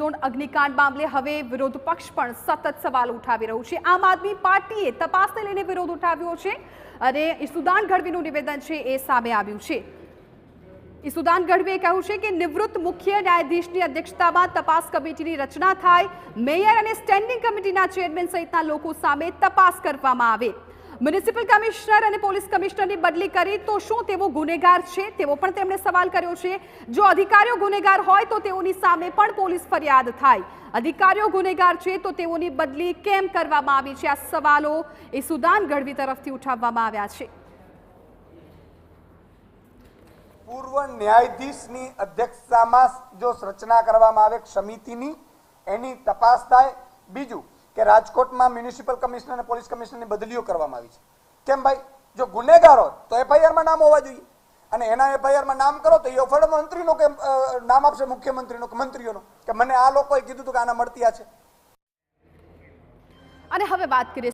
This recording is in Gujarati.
ઝોન અગ્નિકાંડ મામલે હવે વિરોધ પક્ષ પણ સતત સવાલ ઉઠાવી રહ્યું છે। આમ આદમી પાર્ટીએ તપાસને લઈને વિરોધ ઉઠાવ્યો છે અને ઈસુદાન ગઢવીનું નિવેદન છે એ સામે આવ્યું છે। ઈસુદાન ગઢવીએ કહ્યું છે કે નિવૃત્ત મુખ્ય ન્યાયાધીશની અધ્યક્ષતામાં તપાસ કમિટીની રચના થાય, મેયર અને સ્ટેન્ડિંગ કમિટીના ચેરમેન સહિતના લોકો સામે તપાસ કરવામાં આવે। મ્યુનિસિપલ કમિશનર અને પોલીસ કમિશનરની બદલી કરી તો શું તેઓ ગુનેગાર છે, તેવો પણ તેમણે સવાલ કર્યો છે। જો અધિકારીઓ ગુનેગાર હોય તો તેઓની સામે પણ પોલીસ ફરિયાદ થાય, અધિકારીઓ ગુનેગાર છે તો તેઓની બદલી કેમ કરવામાં આવી છે? આ સવાલો ઈસુદાન ગઢવી તરફથી ઉઠાવવામાં આવ્યા છે। પૂર્વ ન્યાયાધીશની અધ્યક્ષતામાં જો રચના કરવામાં આવે સમિતિની, એની તપાસ થાય। બીજું કે રાજકોટમાં મ્યુનિસિપલ કમિશનર અને પોલીસ કમિશનરની બદલીઓ કરવામાં આવી છે। કેમ ભાઈ? જો ગુનેગાર હોય તો એફઆઈઆરમાં નામ હોવા જોઈએ, અને એના એફઆઈઆરમાં નામ કરો તો એ ઓફર મંત્રીનો કે નામ આપશે, મુખ્યમંત્રીનો કે મંત્રીઓનો, કે મને આ લોકોએ કીધું હતું કે આના મળતિયા છે। અને હવે વાત કરીએ